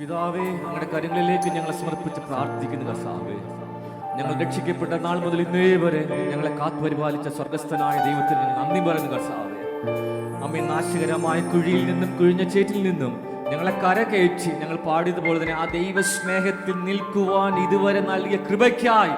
പിതാവേ, അങ്ങയുടെ കാര്യങ്ങളിലേക്ക് ഞങ്ങളെ സമർപ്പിച്ച് പ്രാർത്ഥിക്കുന്നു കർത്താവേ. ഞങ്ങൾ രക്ഷിക്കപ്പെട്ട നാൾ മുതൽ ഇന്നേ വരെ ഞങ്ങളെ കാത്തുപരിപാലിച്ച സ്വർഗസ്ഥനായ ദൈവത്തിന് നന്ദി പറയുന്നു കർത്താവേ. അമ്മേ, നാശകരമായ കുഴിയിൽ നിന്നും കുഴിഞ്ഞ ചേറ്റിൽ നിന്നും ഞങ്ങളെ കരകയറ്റി ഞങ്ങൾ പാടിയതുപോലെ തന്നെ ആ ദൈവ സ്നേഹത്തിൽ നിൽക്കുവാൻ ഇതുവരെ നൽകിയ കൃപയ്ക്കായി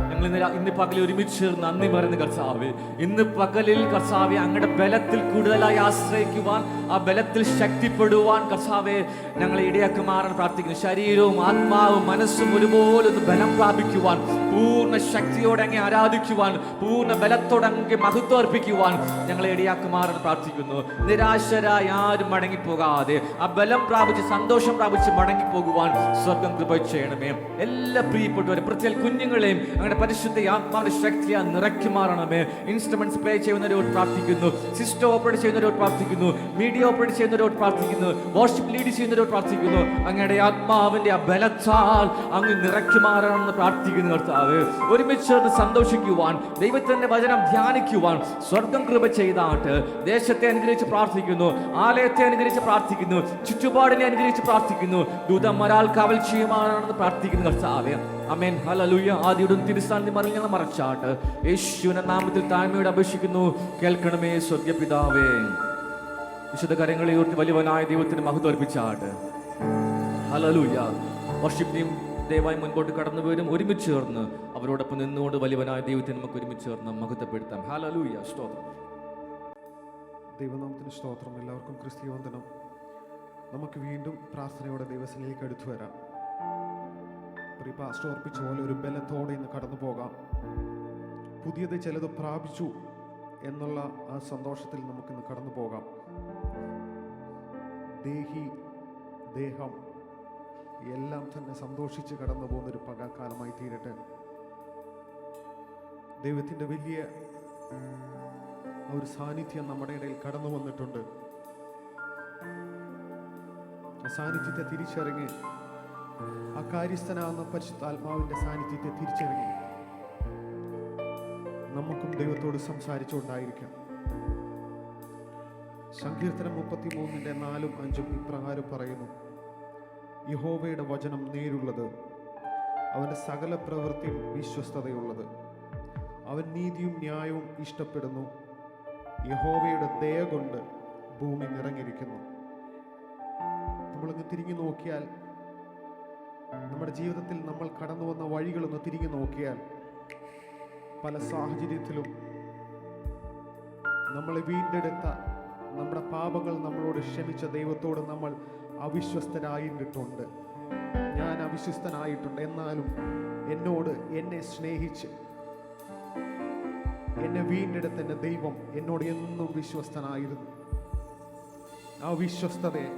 ഞങ്ങൾ ഇന്ന് പകലിൽ ഒരുമിച്ച് നന്ദി പറയുന്നു കർത്താവേ. ഇന്ന് പകലിൽ കർത്താവേ, അങ്ങയുടെ ബലത്തിൽ കൂടുതലായി ആശ്രയിക്കുവാൻ, ആ ബലത്തിൽ ശക്തിപ്പെടുവാൻ കർത്താവേ ഞങ്ങളെ ഇടയാക്കി മാറാൻ പ്രാർത്ഥിക്കുന്നു. ശരീരവും ആത്മാവും മനസ്സും ഒരുപോലെ ഒന്ന് ബലം പ്രാപിക്കുവാൻ, പൂർണ്ണ ശക്തിയോടെ അങ്ങ് ആരാധിക്കുവാൻ, പൂർണ്ണ ബലത്തോടെ അങ്ങ് മഹത്വം അർപ്പിക്കുവാൻ ഞങ്ങളെ ഇടയാക്കി മാറാൻ പ്രാർത്ഥിക്കുന്നു. നിരാശരായി ആരും മടങ്ങിപ്പോകാതെ ആ ബലം പ്രാപിച്ച് സന്തോഷം പ്രാപിച്ച് മടങ്ങിപ്പോകുവാൻ സ്വർഗം കൃപ ചെയ്യണമേ. എല്ലാ പ്രിയപ്പെട്ടവരെ, പ്രത്യേക കുഞ്ഞുങ്ങളെയും അങ്ങനെ പരിശുദ്ധ ആത്മാവിന്റെ ശക്തിയാ നിറക്കി മാറണമേ. ഇൻസ്ട്രുമെന്റ്സ് പ്ലേ ചെയ്യുന്നവരോട് പ്രാർത്ഥിക്കുന്നു, സിസ്റ്റം ഓപ്പറേറ്റ് ചെയ്യുന്നവരോട് പ്രാർത്ഥിക്കുന്നു, മീഡിയ ഓപ്പറേറ്റ് ചെയ്യുന്നവരോട് പ്രാർത്ഥിക്കുന്നു, വർഷിപ്പ് ലീഡ് ചെയ്യുന്നവരോട് പ്രാർത്ഥിക്കുന്നു. അങ്ങയുടെ ആത്മാവിന്റെ ആ ബലത്താൽ അങ്ങ് നിറക്കി മാറണമെന്ന് പ്രാർത്ഥിക്കുന്നു കർത്താവ്. ഒരുമിച്ച് സന്തോഷിക്കുവാൻ, ദൈവത്തിന്റെ വചനം ധ്യാനിക്കുവാൻ സ്വർഗം കൃപ ചെയ്താട്ട് ദേശത്തെ അനുഗ്രഹിച്ച് പ്രാർത്ഥിക്കുന്നു, ആലയത്തെ അനുഗ്രഹിച്ച് പ്രാർത്ഥിക്കുന്നു, ചുറ്റുപാടിനെ അനുഗ്രഹിച്ച് പ്രാർത്ഥിക്കുന്നു. ദൂതന്മാരാൽ കാവൽ ചെയ്യുമാറാണെന്ന് പ്രാർത്ഥിക്കുന്നു കർത്താവേ. ആമേൻ, ഹല്ലേലൂയ. ആദിയുടെ തിരുസ്ഥാനത്തിൽ മറിൽ ഞങ്ങൾ മറച്ചാട്ട് യേശുവിന്റെ നാമത്തിൽ താഴ്മയോടെ അപേക്ഷിക്കുന്നു, കേൾക്കണമേ സ്വർഗ്ഗ പിതാവേ. വിശുദ്ധ കരങ്ങളെ ഉയർത്തി വലിയവനായ ദൈവത്തിന് മഹത്വം അർപ്പിച്ചാട്ട്. ഹല്ലേലൂയ. വർഷിപ്പ് ടീം ദയവായി മുൻപോട്ട് കടന്നു വരും. ഒരുമിച്ച് ചേർന്ന് അവരോടൊപ്പം നിന്നുകൊണ്ട് വലിയവനായ ദൈവത്തിന് നമുക്ക് ഒരുമിച്ച് ചേർന്ന് മഹത്വപ്പെടുത്താം. ഹല്ലേലൂയ. സ്തോത്രം. ദൈവനാമത്തിന് സ്തോത്രം. എല്ലാവർക്കും ക്രിസ്തീയ വന്ദനം. നമുക്ക് വീണ്ടും പ്രാർത്ഥനയോടെ ദൈവസന്നിധിയിലേക്ക് അടുത്തു വരാം. പാസ്റ്റർ ഓർപ്പിച്ച പോലെ ഒരു ബലത്തോടെ ഇന്ന് കടന്നു പോകാം. പുതിയത് ചിലത് പ്രാപിച്ചു എന്നുള്ള ആ സന്തോഷത്തിൽ നമുക്കിന്ന് കടന്നു പോകാം. ദേഹം എല്ലാം തന്നെ സന്തോഷിച്ച് കടന്നു പോകുന്നൊരു പകൽക്കാലമായി തീരട്ടെ. ദൈവത്തിൻ്റെ വലിയ ഒരു സാന്നിധ്യം നമ്മുടെ ഇടയിൽ കടന്നു വന്നിട്ടുണ്ട്. ആ സാന്നിധ്യത്തെ തിരിച്ചറിഞ്ഞ്, ആ കാര്യസ്ഥനാകുന്ന പരിശുദ്ധാത്മാവിൻ്റെ സാന്നിധ്യത്തെ തിരിച്ചറിഞ്ഞ് നമുക്കും ദൈവത്തോട് സംസാരിച്ചുകൊണ്ടായിരിക്കാം. സങ്കീർത്തനം 33:4-5 ഇപ്രകാരം പറയുന്നു: യഹോവയുടെ വചനം നേരുള്ളത്, അവൻ്റെ സകല പ്രവൃത്തിയും വിശ്വസ്തതയുള്ളത്. അവൻ നീതിയും ന്യായവും ഇഷ്ടപ്പെടുന്നു. യഹോവയുടെ ദയ കൊണ്ട് ഭൂമി നിറഞ്ഞിരിക്കുന്നു. നമ്മളൊന്ന് തിരിഞ്ഞു നോക്കിയാൽ, നമ്മുടെ ജീവിതത്തിൽ നമ്മൾ കടന്നു വന്ന വഴികളൊന്ന് തിരിഞ്ഞു നോക്കിയാൽ, പല സാഹചര്യത്തിലും നമ്മളെ വീണ്ടെടുത്ത, നമ്മുടെ പാപങ്ങൾ നമ്മളോട് ക്ഷമിച്ച ദൈവത്തോട് നമ്മൾ അവിശ്വസ്തരായിട്ടുണ്ട്. ഞാൻ അവിശ്വസ്തനായിട്ടുണ്ട്. എന്നാലും എന്നെ സ്നേഹിച്ച് എന്നെ വീണ്ടെടുത്ത എൻ്റെ ദൈവം എന്നോട് എന്നും വിശ്വസ്തനായിരുന്നു. ആ വിശ്വസ്തതയെ,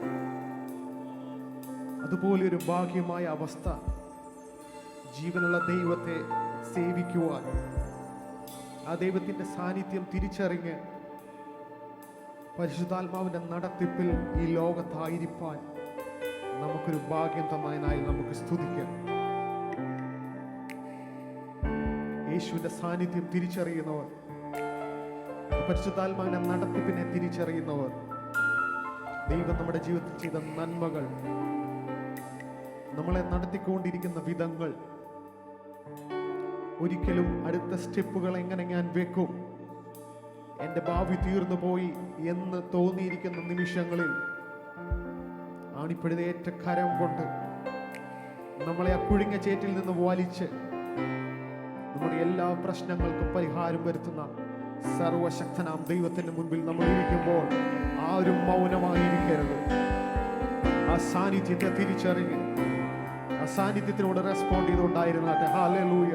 അതുപോലെ ഒരു ഭാഗ്യമായ അവസ്ഥ, ജീവനുള്ള ദൈവത്തെ സേവിക്കുവാൻ, ആ ദൈവത്തിൻ്റെ സാന്നിധ്യം തിരിച്ചറിഞ്ഞ് പരിശുദ്ധാത്മാവിൻ്റെ നടത്തിപ്പിൽ ഈ ലോകത്തായിരിക്കാൻ നമുക്കൊരു ഭാഗ്യം തന്നതിനായി നമുക്ക് സ്തുതിക്കാം. യേശുവിൻ്റെ സാന്നിധ്യം തിരിച്ചറിയുന്നവർ, പരിശുദ്ധാത്മാവിൻ്റെ നടത്തിപ്പിനെ തിരിച്ചറിയുന്നവർ, ദൈവം നമ്മുടെ ജീവിതത്തിൽ ചെയ്ത നന്മകൾ, നമ്മളെ നടത്തിക്കൊണ്ടിരിക്കുന്ന വിധങ്ങൾ, ഒരിക്കലും അടുത്ത സ്റ്റെപ്പുകൾ എങ്ങനെ ഞാൻ വെക്കും, എൻ്റെ ഭാവി തീർന്നു പോയി എന്ന് തോന്നിയിരിക്കുന്ന നിമിഷങ്ങളിൽ ആണിപ്പഴുതേറ്റ കരം കൊണ്ട് നമ്മളെ ആ കുഴിഞ്ഞ ചേറ്റിൽ നിന്ന് വലിച്ച് നമ്മുടെ എല്ലാ പ്രശ്നങ്ങൾക്കും പരിഹാരം വരുത്തുന്ന സർവശക്തനാം ദൈവത്തിന് മുൻപിൽ നമ്മൾ ഇരിക്കുമ്പോൾ ആരും മൗനമായിരിക്കരുത്. ആ സാന്നിധ്യത്തെ തിരിച്ചറിഞ്ഞ് ആ സാന്നിധ്യത്തിനോട് റെസ്പോണ്ട് ചെയ്തുകൊണ്ടായിരുന്നാട്ടെ. ഹല്ലേലൂയ.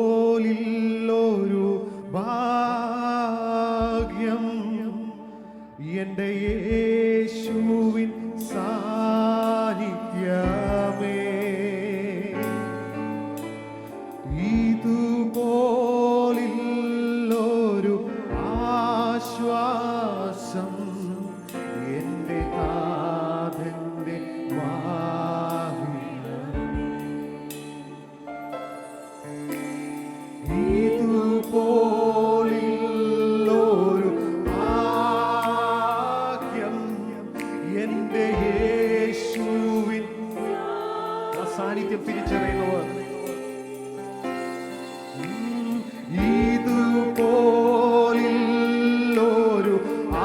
ഇതുപോലൊരു ഭാഗ്യം എൻ്റെ യേശുവിൻ സാന്നിധ്യമേ, ഇതുപോലൊരു ആശ്വാസം എൻ്റെ നാഥന്റെ വാഹിനം, ഇതുപോലൊരു സാന്നിധ്യം തിരിച്ചറിയുന്നവർ ഇതുപോലൊരു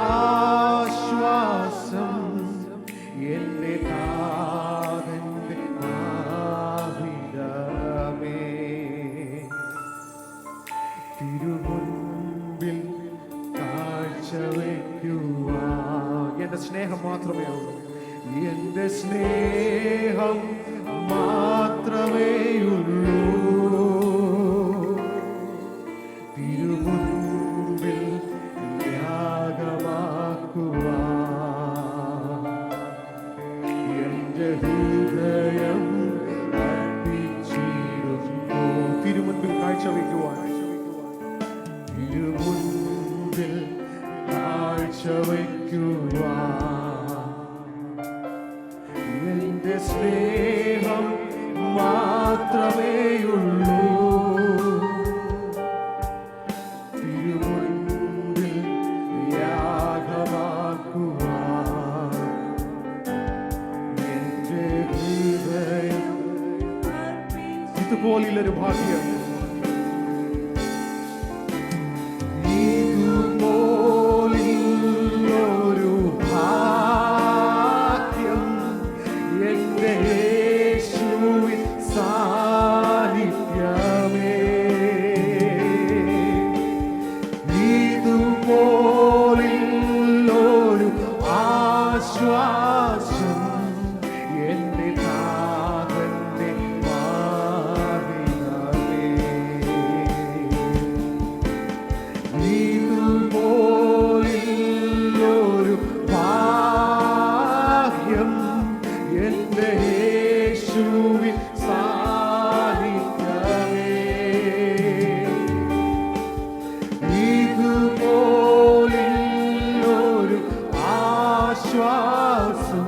ആശ്വാസം എന്റെ നാഥന്റെ നാവികമേ. തിരുമുൻപിൽ കാഴ്ചവെക്കുവാൻ എന്റെ സ്നേഹം മാത്രമേ ഉള്ളൂ, എന്റെ സ്നേഹം മാത്രമേ ഉള്ളൂ. തിരുമുൻപിൽ യാഗമാക്കുവാൻ എന്റെ ഹൃദയം അർപ്പിച്ചിരുന്നു. തിരുമുൻപിൽ കാഴ്ചവെക്കുവാൻ, തിരുമുൻപിൽ കാഴ്ചവെക്കുവാൻ എന്റെ സ്നേഹം മാത്രമേയുള്ളൂ. തിരുമുൻപിൽ യാഗമാക്കുവാൻ എന്റെ ഹൃദയം. ഇതുപോലൊരു ഭാഗ്യം, ഇതുപോലൊരു ഭാഗ്യം എന്റെ യേശുവിൻ സാന്നിധ്യമേ. ഇതുപോലൊരു ആശ്വാസം എന്റെ നാഥന്റെ മാറിയമേ. ഇതുപോലൊരു ഭാഗ്യം എന്റെ യേശുവിൻ സാന്നിധ്യമേ. ഇതുപോലൊരു ആശ്വാസം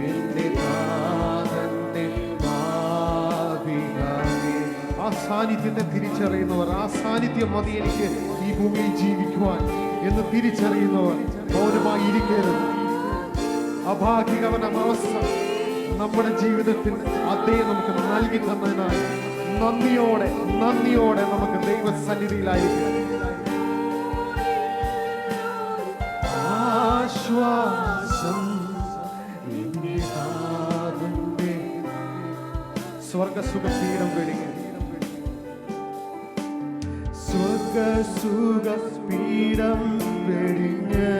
എന്റെ നാഥന്റെ ഭാവികമേ. ആ സാന്നിധ്യത്തെ തിരിച്ചറിയുന്നവർ, ആ സാന്നിധ്യം മതി എനിക്ക് ഈ ഭൂമിയിൽ ജീവിക്കുവാൻ എന്ന് തിരിച്ചറിയുന്നവർ മൗനമായി ഇരിക്കരുത്. അഭാഗ്യകവന അവസ്ഥ നമ്മുടെ ജീവിതത്തിൽ അതേ നമുക്ക് നൽകി തന്നതിനായി നന്ദിയോടെ നമുക്ക് ദൈവസന്നിധിയിലായിരിക്കും. ആശ്വാസം സ്വർഗസുഖപീഠം വെടിഞ്ഞ്, സ്വർഗസുഖപീഠം വെടിഞ്ഞ്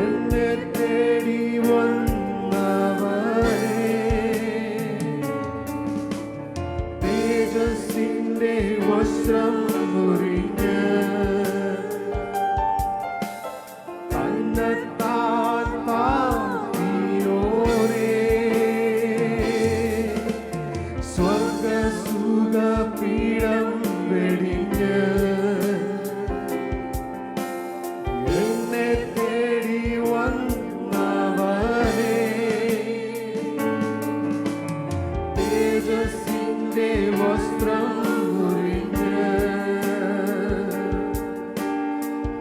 എന്നെ തേടി വന്നവരെ, തേജസ്സിന്റെ വസ്ത്രം മുറിഞ്ഞ് തന്നെത്താൻ താഴ്ത്തിയോരേ, സ്വർഗസുഖപീഠം വെടിഞ്ഞ് എന്നെ തേടി വന്നവരെ, തേജസ്സിന്റെ വസ്ത്രം മുറിഞ്ഞ്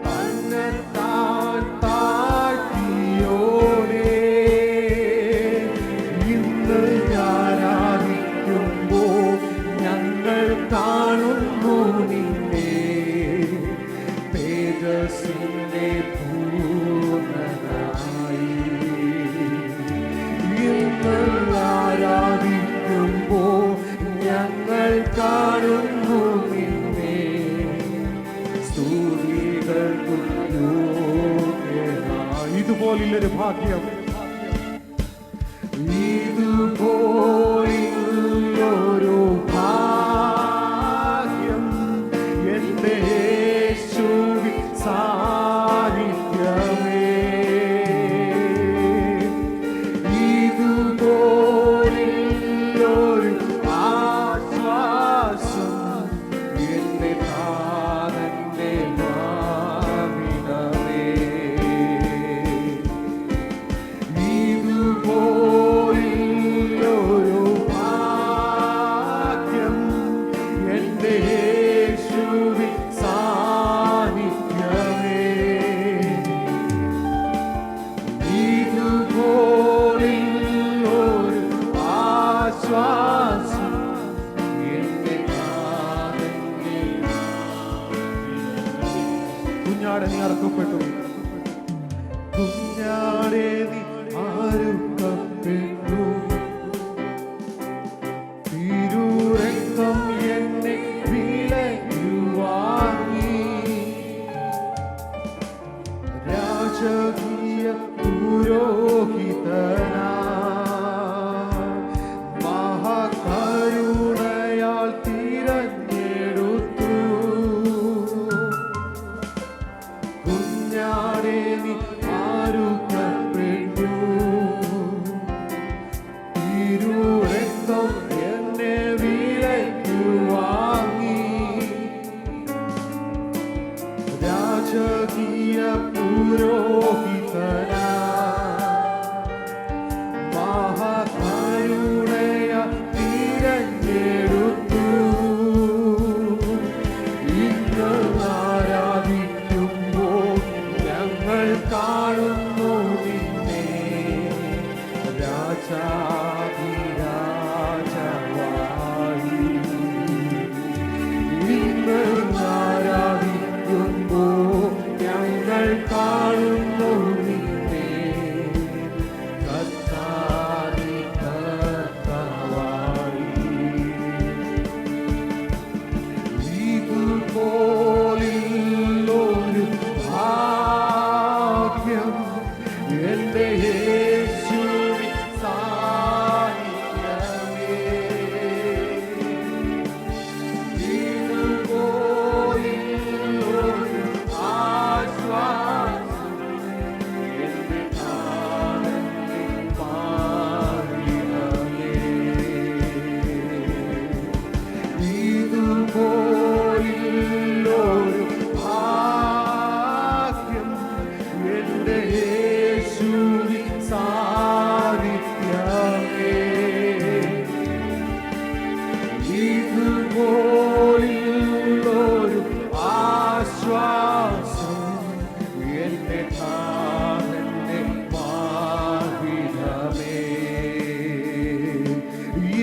തന്നെത്താൻ താഴ്ത്തിയോരേ, ഇന്ന് ആരാധിക്കുമ്പോൾ ഞങ്ങൾ കാണുന്നു നിന്നെ, തേജസ്സിന്റെ പൂർണ്ണനായി. ഇന്ന് ആരാധിക്കുമ്പോൾ ഞങ്ങൾ കാണുന്നു നിന്നെ, സ്തുതികൾക്കു യോഗ്യനായി. ഇതുപോലൊരു ഭാഗ്യം, ഇതുപോലൊരു ഭാഗ്യം എന്റെ യേശുവിൻ സാന്നിധ്യമേ. ഇതുപോലൊരു ആശ്വാസം എന്റെ നാഥന്റെ നാവികമേ. രാജാധിരാജവായി ഇന്ന് ആരാധിക്കുമ്പോ ഞങ്ങൾ കാണുന്നു നിന്നെ കർത്താവേ കർത്താവായി. ഇതുപോലൊരു ഭാഗ്യം എന്റെ യേശുവിൻ സാന്നിധ്യമേ. ഇതുപോലൊരു ആശ്വാസം എന്റെ താഴെ പാടിടമേ. ഇതുപോലൊരു ഭാഗ്യം എന്റെ യേശുവിൻ സാന്നിധ്യമേ. ഇതുപോലൊരു ആശ്വാസം എന്റെ താഴെ പാടിടമേ.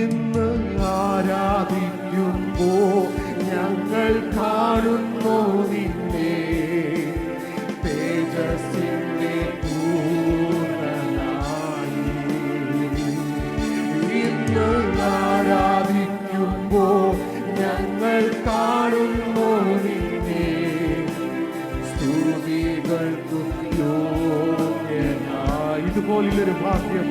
ഇന്ന് ആരാധിക്കുമ്പോ ഞങ്ങൾ കാണുന്നു നിന്നെ തേജസ്സിന്റെ പൂർണ്ണനായി. ഇന്ന് ആരാധിക്കുമ്പോ ഞങ്ങൾ കാണുന്നു നിന്നെ സ്തുതികൾക്കു യോഗ്യനായി. ഇതുപോലൊരു ഭാഗ്യം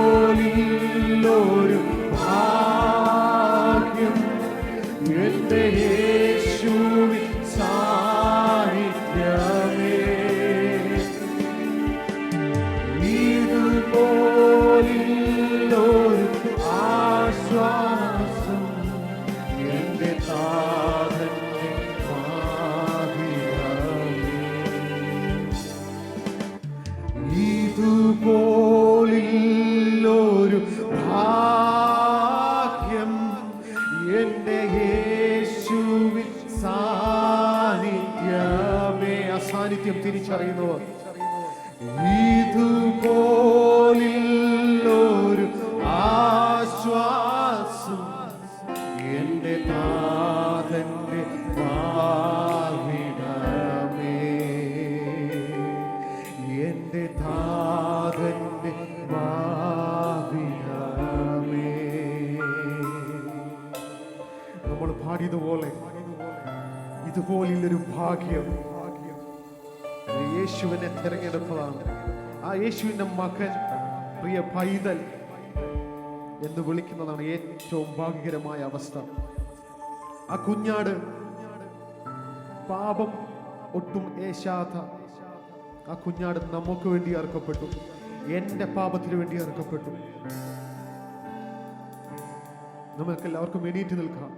ഇതുപോലൊരു ഭാഗ്യം എന്റെ യേശുവിൻ സാന്നിധ്യമേ. ഇതുപോലൊരു ആശ്വാസം എന്റെ താതന്റെ ഭാഗ്യമേ. ഇതുപോലൊരു ഭാഗ്യം എന്റെ യേശുവിൻ സാന്നിധ്യമേ. അസാന്നിധ്യം തിരിച്ചറിയുന്നവർ ഇതുപോലൊരു ആശ്വാസം എന്റെ നാഥന്റെ പാവിടമേ. എന്റെ നാഥന്റെ പാവിടമേ. നമ്മൾ പാടിയതുപോലെ ഇതുപോലൊരു ഭാഗ്യം യേശുവിനെ തിരഞ്ഞെടുത്തതാണ്. ആ യേശുവിന്റെ മകൻ, പ്രിയ പൈതൽ എന്ന് വിളിക്കുന്നതാണ് ഏറ്റവും ഭാഗ്യകരമായ അവസ്ഥ. ആ കുഞ്ഞാട് പാപം ഒട്ടും ഏശാത്ത ആ കുഞ്ഞാട് നമുക്ക് വേണ്ടി അറുക്കപ്പെട്ടു, എന്റെ പാപത്തിന് വേണ്ടി അറുക്കപ്പെട്ടു. നമുക്ക് എല്ലാവർക്കും എണീറ്റ് നിൽക്കാം.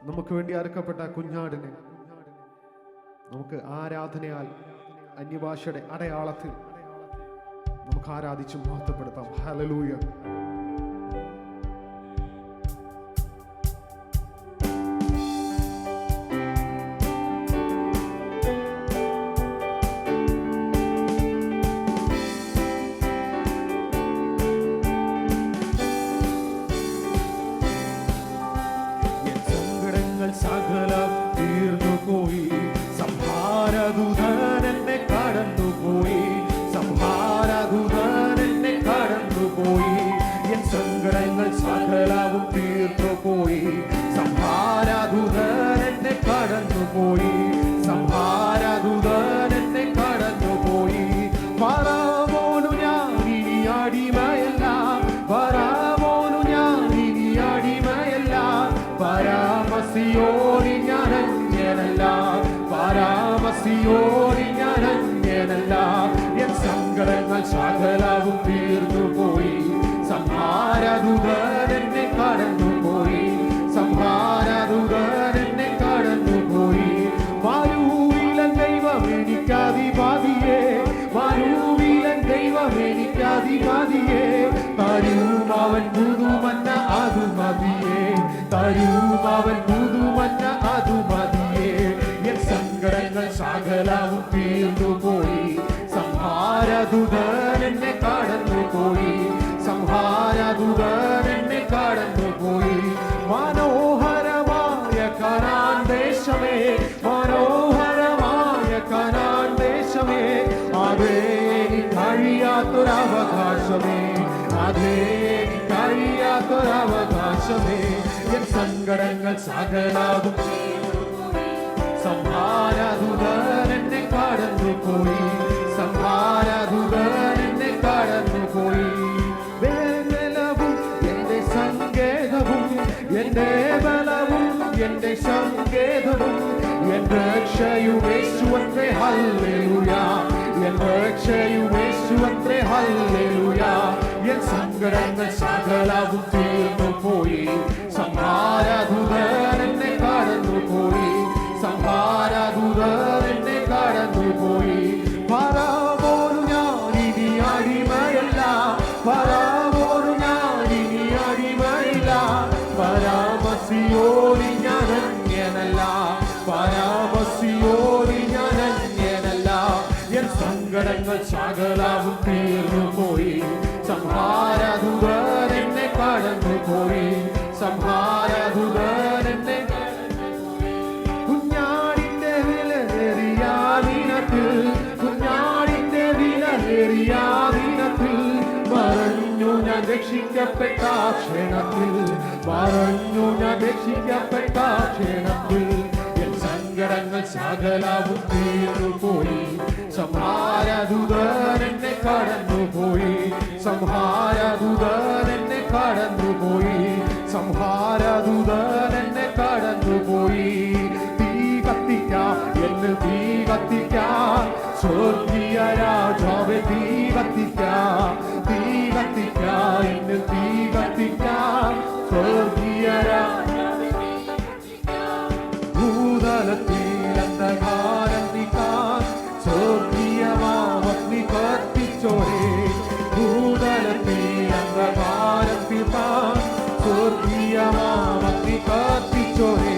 നമുക്ക് വേണ്ടി അറുക്കപ്പെട്ട ആ കുഞ്ഞാടിനെ നമുക്ക് ആരാധനയാൽ അന്യഭാഷയുടെ അടയാളത്തിൽ നമുക്ക് ആരാധിച്ച് മഹത്വപ്പെടുത്താം. ഹല്ലേലൂയ. സകലം തീർന്നുപോയി, സംഹാരദൂതൻ എന്നെ കടന്നുപോയി, സംഹാരദൂതൻ എന്നെ കടന്നുപോയി. എൻ സങ്കടങ്ങൾ സകലവും തീർന്നുപോയി, സംഹാരദൂതൻ എന്നെ കടന്നുപോയി, സംഹാരദൂതൻ എന്നെ കടന്നുപോയി. ഫറവോനു ഞാൻ ഇനി അടിമയല്ല, ഫറവോനു ഞാൻ ഇനി അടിമയല്ല, പരാമസിയോടി ഞാൻ അന്യനല്ല, പരാമസിയോടി ഞാൻ അന്യനല്ല. എൻ സങ്കടങ്ങൾ സകലവും തീർന്നുപോയി, സംഹാരദൂതൻ എന്നെ കടന്നുപോയി, സംഹാരദൂതൻ എന്നെ കടന്നുപോയി. മരുവിലൻ ദൈവം എനിക്കധിപതിയേ, മരുവിലൻ ദൈവം എനിക്കധിപതിയേ, തരും അവൻ പുതുമന്ന അതു മതിയേ, തരും അവൻ പുതുമന്ന അതു മതിയേ. എൻ സങ്കടങ്ങൾ സകലവും തീർന്നുപോയി, സംഹാര സംഹാരദൂതൻ എന്നെ കടന്നുപോയി, സംഹാരദൂതൻ എന്നെ കടന്നുപോയി. മനോഹരമായ കനാൻ ദേശമേ, മനോഹരമായ കനാൻ ദേശമേ, അതേ കഴിയാത്തൊരവകാശമേ, അതേ കഴിയാത്തൊരവകാശമേ. എൻ സങ്കടങ്ങൾ സകലവും സംഹാരദൂതൻ എന്നെ കടന്നുപോയി, സംഹാരദൂതൻ എന്നെ കടന്നുപോയി. ബലവും എന്റെ സങ്കേതവും, എന്റെ ബലവും എന്റെ സങ്കേതവും, എൻ രക്ഷയും യേശുവത്രേ ഹല്ലേലൂയ, എൻ രക്ഷയും യേശുവത്രേ ഹല്ലേലൂയ. എൻ സങ്കടങ്ങൾ സകലവും തീർന്നുപോയി, സംഹാരദൂതൻ എന്നെ കടന്നുപോയി, സംഹാരദൂതൻ എന്നെ കടന്നുപോയി. ഫറവോനു ഞാനിനി അടിമയല്ല, ഫറവോനു ഞാനിനി അടിമയില്ല, പരാമസിയോനി ഞാൻ അന്യനല്ല, പരാമസിയോനി ഞാൻ അന്യനല്ല. എൻ സങ്കടങ്ങൾ സകലവും തീർന്നുപോയി, സംഹാരദൂതൻ എന്നെ കടന്നുപോയി, സംഹാരദൂതൻ എന്നെ. കുഞ്ഞാടിന്റെ വിലയേറിയ ദിനത്തിൽ, കുഞ്ഞാടിന്റെ വിലയേറിയ ദിനത്തിൽ മറഞ്ഞു ഞാൻ രക്ഷിക്കപ്പെട്ട ക്ഷണത്തിൽ, മറഞ്ഞു ഞാൻ രക്ഷിക്കപ്പെട്ട ക്ഷണത്തിൽ. എൻ സങ്കടങ്ങൾ സകലവും തീർന്നുപോയി, സംഹാരദൂതൻ എന്നെ കടന്നുപോയി, സംഹാരദൂതൻ എന്നെ കടന്നുപോയി, സംഹാരദൂതൻ എന്നെ കടന്നുപോയി. തീ കത്തിക്കാൻ എന്ന് തീ കത്തിക്കാൻ, സ്വർഗീയ രാജാവേ തീ കത്തിക്കാൻ, തീ കത്തിക്കാൻ എന്ന് തീ കത്തിക്കാൻ, സ്വർഗീയ രാജാവേ ഭൂതലത്തിൽ അന്ധകാരം നീക്കാൻ, സ്വർഗീയമാവഗ്നി കത്തിച്ചോരേ, ഭൂതലത്തിൽ അന്ധകാരം തീർക്കാൻ, സ്വർഗീയമാവഗ്നി കത്തിച്ചോരേ.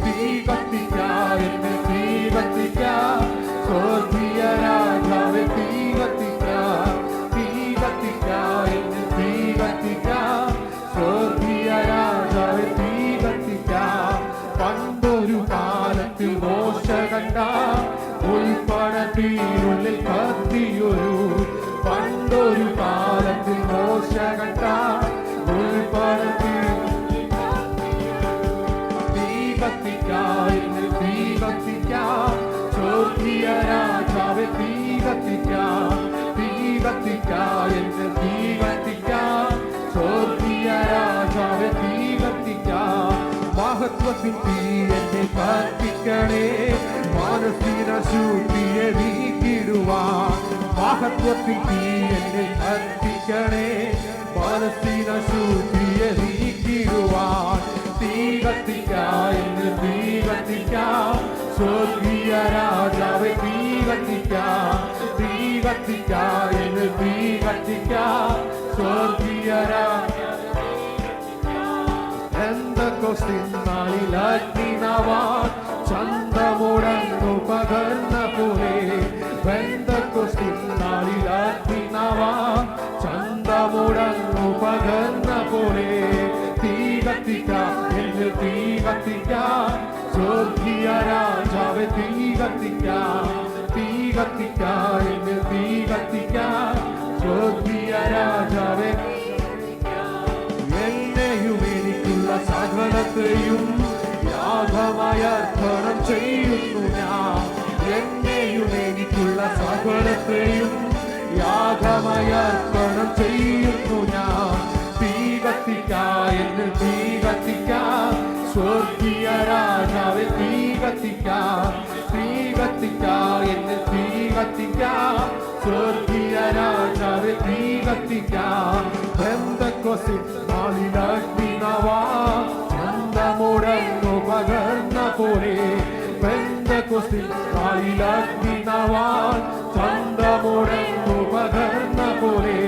തീ കത്തിക്കാൻ എന്ന് തീ കത്തിക്കാൻ, സ്വർഗീയ രാജാവേ തീ കത്തിക്കാൻ, തീ കത്തിക്കാൻ എന്ന് തീ കത്തിക്കാൻ, സ്വർഗീയ രാജാവേ തീ കത്തിക്കാൻ. പണ്ടൊരു കാലത്തിൽ മോശ കണ്ട ഉൾപ്പണത്തിനുള്ളിൽ കത്തിയൊരു, പണ്ടൊരു കാലത്തിൽ മോശ കണ്ട ഉൾപ്പണത്തിൽ തീ കത്തിക്കാൻ, തീ കത്തിക്കാൻ, സ്വർഗീയ രാജാവേ തീ കത്തിക്കാൻ, തീ കത്തിക്കാൻ എന്ന് തീ കത്തിക്കാൻ, സ്വർഗീയ രാജാവേ തീ കത്തിക്കാൻ. മഹത്വത്തിൻ തീ എന്നെ കത്തിക്കണേ, മാനസിക ശുദ്ധിയെ നീക്കിടുവാൻ. മഹത്വത്തിൻ തീ എന്നെ കത്തിക്കണേ, മാനസിക ശുദ്ധിയെ നീക്കിടുവാൻ. തീ കത്തിക്കാൻ എന്ന് തീ കത്തിക്കാൻ, സ്വർഗീയ രാജാവേ തീ കത്തിക്കാൻ, തീ കത്തിക്കാൻ എന്ന് തീ കത്തിക്കാൻ, സ്വർഗീയ രാജാവേ. പെന്തക്കോസ്തിൻ നാളിൽ അഗ്നിനാവാൻ ചന്തമുടങ്ങു പകർന്ന പോലെ, പെന്തക്കോസ്തിൻ നാളിൽ അഗ്നിനാവാൻ ചന്തമുടങ്ങു പകർന്ന പോലെ. തീ കത്തിക്കാൻ എന്ന് തീ കത്തിക്കാൻ, സ്വർഗീയ രാജാവേ തീ കത്തിക്കാൻ, തീ കത്തിക്കാൻ എന്ന് തീ കത്തിക്കാൻ, സ്വർഗീയ രാജാവേ. എന്നെയും എനിക്കുള്ള സകലത്തെയും യാഗമായി അർപ്പണം ചെയ്യുന്നു ഞാൻ, എന്നെയും എനിക്കുള്ള സകലത്തെയും യാഗമായി അർപ്പണം ചെയ്യുന്നു ഞാൻ. തീ കത്തിക്കാൻ എന്ന് തീ കത്തിക്കാൻ, സ്വർഗീയ രാജാവേ തീ കത്തിക്കാൻ, തീ കത്തിക്കാൻ എന്ന് തീ കത്തിക്കാൻ, സ്വർഗീയ രാജാവേ തീ കത്തിക്കാൻ. പെന്തക്കോസ്തിൻ നാളിൽ അഗ്നിനാവാൻ ചന്തമുടങ്ങു പകർന്ന പോലെ, പെന്തക്കോസ്തിൻ നാളിൽ അഗ്നിനാവാൻ ചന്തമുടങ്ങു പകർന്ന പോലെ.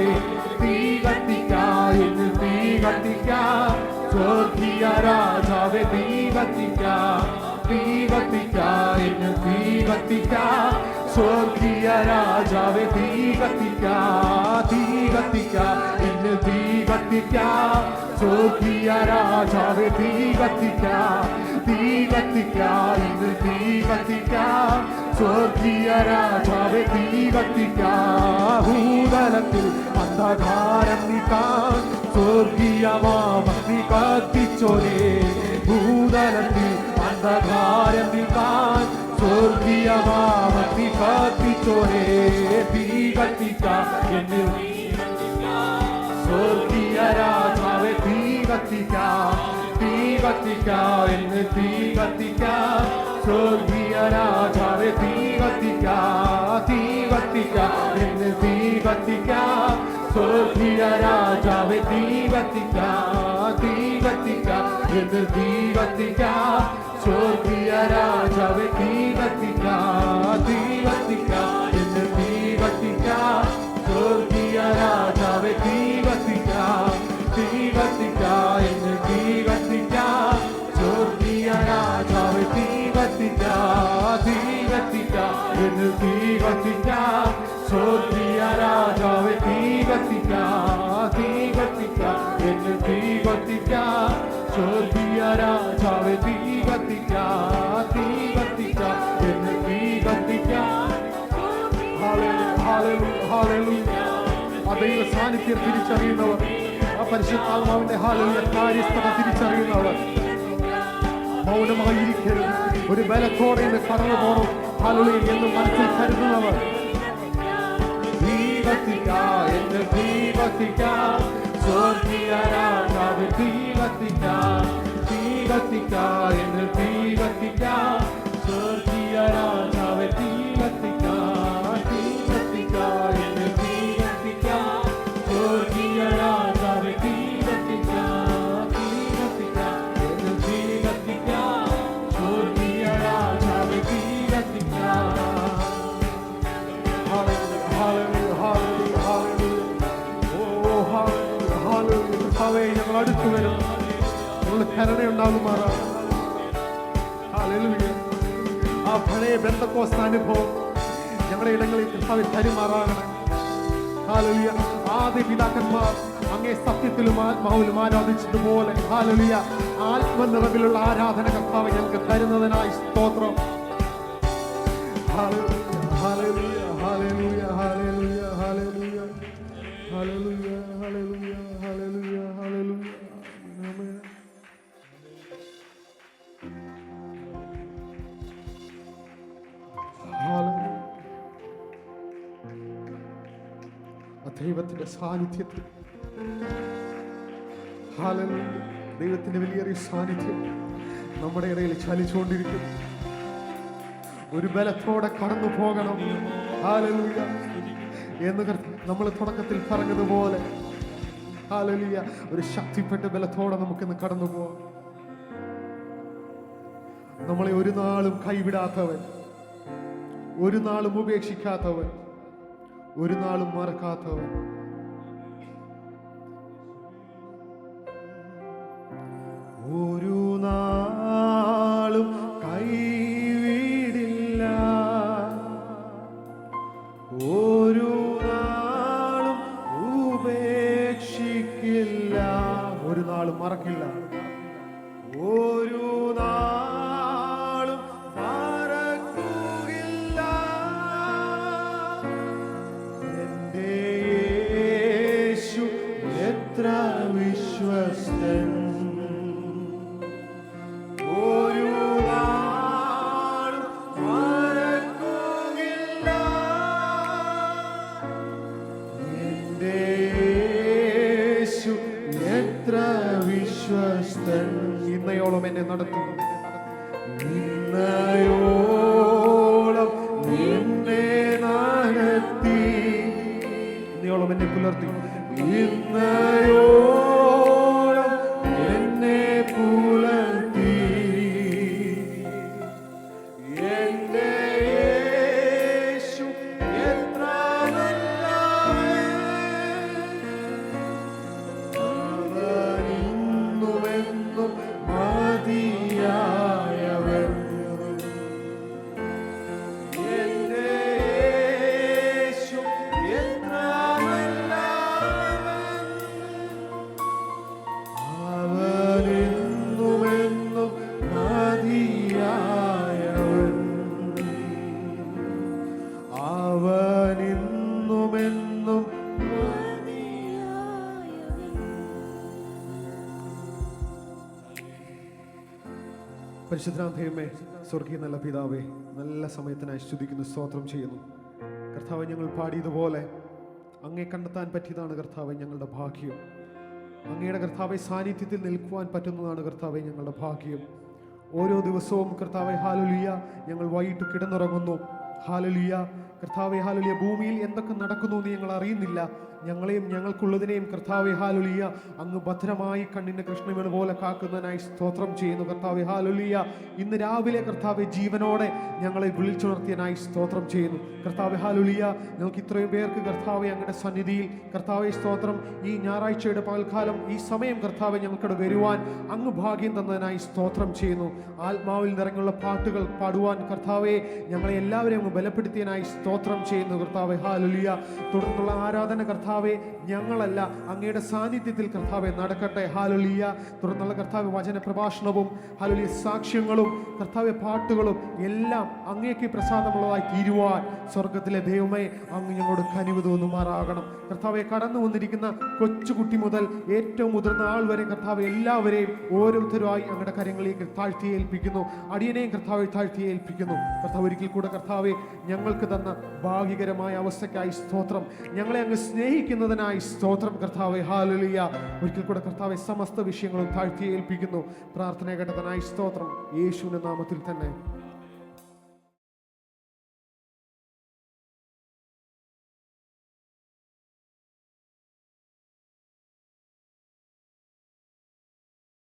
തീ കത്തിക്കാൻ എന്ന് തീ കത്തിക്കാൻ, സ്വർഗീയ രാജാവേ തീ കത്തിക്കാൻ, തീ കത്തിക്കാൻ എന്ന് തീ കത്തിക്കാൻ, സ്വർഗീയ രാജാവേ തീ കത്തിക്കാ, തീ കത്തിക്കാ, എന്നിൽ തീ കത്തിക്കാ. സ്വർഗീയ രാജാവേ തീ കത്തിക്കാ, തീ കത്തിക്കാ, എന്നിൽ തീ കത്തിക്കാ. സ്വർഗീയ രാജാവേ തീ കത്തിക്കാ. ഭൂതലത്തിൽ അന്ധകാരം നീക്കാൻ സ്വർഗീയമാമഗ്നി കത്തിച്ചോരേ. ഭൂതലത്തിൽ അന്ധകാരം നീക്കാൻ സ്വർഗീയമാമഗ്നി കത്തിച്ചോരേ. തീ കത്തിക്കാ, എന്നിൽ സ്വർഗീയ രാജാവേ തീ കത്തിക്കാ, തീ കത്തിക്കാ, എന്നിൽ തീ കത്തിക്കാ. സ്വർഗീയ രാജാവേ തീ കത്തിക്കാ, തീ കത്തിക്കാ, എന്നിൽ തീ കത്തിക്കാ. സ്വർഗീയ രാജാവേ തീ കത്തിക്കാ, തീ കത്തിക്കാ, എന്നിൽ തീ കത്തിക്കാ. സ്വർഗീയ രാജാവേ തീ കത്തിക്കാ, തീ കത്തിക്കാ, എന്നിൽ തീ കത്തിക്കാ. സ്വർഗീയ രാജാവേ തീ കത്തിക്കാ, തീ കത്തിക്കാ, എന്നിൽ തീ കത്തിക്കാ. സ്വർഗീയ രാജാവേ തീ കത്തിക്കാ, തീ കത്തിക്കാ, എന്നിൽ തീ കത്തിക്കാ. സ്വർഗീയ രാജാവേ തീ കത്തിക്കാ, തീ കത്തിക്കാ, എന്നിൽ തീ കത്തിക്കാ. സ്വർഗീയ രാജാവേ തീ കത്തിക്കാ, തീ കത്തിക്കാ, എന്നിൽ തീ കത്തിക്കാ. ആ ദൈവ സാന്നിധ്യം തിരിച്ചറിയുന്നവർ, ആ പരിശുദ്ധാത്മാവിന്റെ കാര്യസ്ഥത തിരിച്ചറിയുന്നവർ മൗനമായിരിക്കരുത്. ഒരു ബലത്തോടെ ഇന്ന് കടന്നു പോകണം ഹല്ലേലൂയ എന്ന് മനസ്സിൽ കരുതുന്നവർ തീ കത്തിക്കാ, എന്നിൽ തീ കത്തിക്കാ. സ്വർഗീയ രാജാവേ തീ കത്തിക്കാ, തീ കത്തിക്കാ, എന്നിൽ തീ കത്തിക്കാ. സ്വർഗീയ രാജാവേ തീ കത്തിക്കാ, തീ കത്തിക്കാ, എന്നിൽ തീ കത്തിക്കാ. സ്വർഗീയ രാജാവേ തീ കത്തിക്കാ, തീ കത്തിക്കാ, എന്നിൽ തീ കത്തിക്കാ. സ്വർഗീയ രാജാവേ തീ കത്തിക്കാ. ഞങ്ങൾ അടുത്തു വരും, ഞങ്ങൾ കരുണയുണ്ടാകുമാറാണ്. ആ പഴയ ബന്ധക്കോസ്ത അനുഭവം ഞങ്ങളുടെ ഇടങ്ങളിൽ കർത്താവേ തരുമാറാകണം. ഹല്ലേലൂയ. ആദ്യ പിതാക്കന്മാർ അങ്ങേ സത്യത്തിലും ആത്മാവിലും ആരാധിച്ചതുപോലെ ഹല്ലേലൂയ ആത്മനിറവിലുള്ള ആരാധന കർത്താവ് ഞങ്ങൾക്ക് തരുന്നതിനായി സ്തോത്രം. ഹല്ലേലൂയ, ഹല്ലേലൂയ, ഹല്ലേലൂയ, ഹല്ലേലൂയ, ഹല്ലേലൂയ, ഹല്ലേലൂയ, ഹല്ലേലൂയ, ഹല്ലേലൂയ, ഹല്ലേലൂയ. ആമേൻ. ഹല്ലേലൂയ. ദൈവത്തിന്റെ സാന്നിധ്യത്തിൽ ഹല്ലേലൂയ, ദൈവത്തിന്റെ വലിയൊരു സാന്നിധ്യം നമ്മുടെ ഇടയിൽ ചലിച്ചുകൊണ്ടിരിക്കുന്നു. ഒരു ബലത്തോടെ കടന്നു പോകണം ഹല്ലേലൂയ എന്ന് നമ്മൾ തുടക്കത്തിൽ പറഞ്ഞതുപോലെ ഹല്ലേലൂയ ഒരു ശക്തിപ്പെട്ട ബലത്തോടെ നമുക്കിന്ന് കടന്നു പോകാം. നമ്മളെ ഒരു നാളും കൈവിടാത്തവൻ, ഒരു നാളും ഉപേക്ഷിക്കാത്തവൻ, ഒരു നാളും മറക്കാത്തവൻ. ഒരു നാളും കൈവിടില്ല, ഒരു നാളും ഉപേക്ഷിക്കില്ല, ഒരു നാളും മറക്കില്ല, ഒരു നാളും മറക്കുകയില്ല. എൻ്റെ യേശു എത്ര വിശ്വസ്തൻ, ഒരു നാളും മറക്കുകയില്ല. എൻ്റെ യേശു എത്ര വിശ്വസ്തൻ. ഇന്നയോളം എന്നെ നടത്തി, ഇന്നയോളം എന്നെ നടത്തി, ഇന്നയോളം എന്നെ പുലർത്തി, ഇന്നയോളം എന്നെ പുലർത്തി. എൻ്റെ യേശു എത്ര നല്ലവൻ, അവനിന്നുമെന്നും മതിയായവൻ. എൻ്റെ എന്നും പരിശുദ്ധനാം ദൈവമേ, സ്വർഗീയ നല്ല പിതാവേ, നല്ല സമയത്തിനായി സ്തുതിക്കുന്നു, സ്തോത്രം ചെയ്യുന്നു. കർത്താവെ, ഞങ്ങൾ പാടിയതുപോലെ അങ്ങേ കണ്ടെത്താൻ പറ്റിയതാണ് കർത്താവെ ഞങ്ങളുടെ ഭാഗ്യം. അങ്ങയുടെ കർത്താവെ സാന്നിധ്യത്തിൽ നിൽക്കുവാൻ പറ്റുന്നതാണ് കർത്താവെ ഞങ്ങളുടെ ഭാഗ്യം. ഓരോ ദിവസവും കർത്താവെ ഹല്ലേലൂയ ഞങ്ങൾ വൈകിട്ട് കിടന്നുറങ്ങുന്നു. ഹല്ലേലൂയ കർത്താവെ, ഹല്ലേലൂയ ഭൂമിയിൽ എന്തൊക്കെ നടക്കുന്നു എന്ന് ഞങ്ങൾ അറിയുന്നില്ല. ഞങ്ങളെയും ഞങ്ങൾക്കുള്ളതിനെയും കർത്താവെ ഹല്ലേലൂയ അങ്ങ് ഭദ്രമായി കണ്ണിന്റെ കൃഷ്ണമണി പോലെ കാക്കുന്നതിനായി സ്തോത്രം ചെയ്യുന്നു കർത്താവെ. ഹല്ലേലൂയ ഇന്ന് രാവിലെ കർത്താവെ ജീവനോടെ ഞങ്ങളെ വിളിച്ചുണർത്തിയതിനായി സ്തോത്രം ചെയ്യുന്നു കർത്താവെ. ഹല്ലേലൂയ ഞങ്ങൾക്ക് ഇത്രയും പേർക്ക് കർത്താവെ അങ്ങയുടെ സന്നിധിയിൽ കർത്താവെ സ്തോത്രം, ഈ ഞായറാഴ്ചയുടെ പകൽക്കാലം ഈ സമയം കർത്താവെ ഞങ്ങൾക്കിടെ വരുവാൻ അങ്ങ് ഭാഗ്യം തന്നതിനായി സ്തോത്രം ചെയ്യുന്നു. ആത്മാവിൽ നിറഞ്ഞുള്ള പാട്ടുകൾ പാടുവാൻ കർത്താവെ ഞങ്ങളെ എല്ലാവരെയും അങ്ങ് ബലപ്പെടുത്തിയതിനായി സ്തോത്രം ചെയ്യുന്നു കർത്താവെ. ഹല്ലേലൂയ തുടർന്നുള്ള ആരാധന കർത്താവെ ഞങ്ങളല്ല, അങ്ങയുടെ സാന്നിധ്യത്തിൽ കർത്താവെ നടക്കട്ടെ. ഹല്ലേലൂയ തുടർന്നുള്ള കർത്താവെ വചന പ്രഭാഷണവും ഹല്ലേലൂയ സാക്ഷ്യങ്ങളും കർത്താവെ പാട്ടുകളും എല്ലാം അങ്ങേക്ക് പ്രസാദമുള്ളതായി തീരുവാൻ സ്വർഗത്തിലെ ദൈവമേ അങ്ങ് ഞങ്ങളോട് കനിവ് തോന്നുമാറാകണം കർത്താവെ. കടന്നു വന്നിരിക്കുന്ന കൊച്ചുകുട്ടി മുതൽ ഏറ്റവും മുതിർന്ന ആൾ വരെ കർത്താവെ എല്ലാവരെയും ഓരോരുത്തരുമായി അങ്ങയുടെ കരങ്ങളിലേക്ക് താഴ്ത്തി ഏൽപ്പിക്കുന്നു. അടിയനെയും കർത്താവെ താഴ്ത്തി ഏൽപ്പിക്കുന്നു കർത്താവ്. ഒരിക്കൽ കൂടെ കർത്താവെ ഞങ്ങൾക്ക് തന്ന ഭാഗ്യകരമായ അവസ്ഥയ്ക്കായി സ്തോത്രം. ഞങ്ങളെ അങ്ങ് സ്നേഹിക്കുന്നതിനായി സ്തോത്രം കർത്താവെ. ഹല്ലേലൂയ ഒരിക്കൽ കൂടെ കർത്താവെ സമസ്ത വിഷയങ്ങളും താഴ്ത്തി ഏൽപ്പിക്കുന്നു. പ്രാർത്ഥന കേട്ടതിനായി സ്തോത്രം യേശുവിന്റെ നാമത്തിൽ തന്നെ.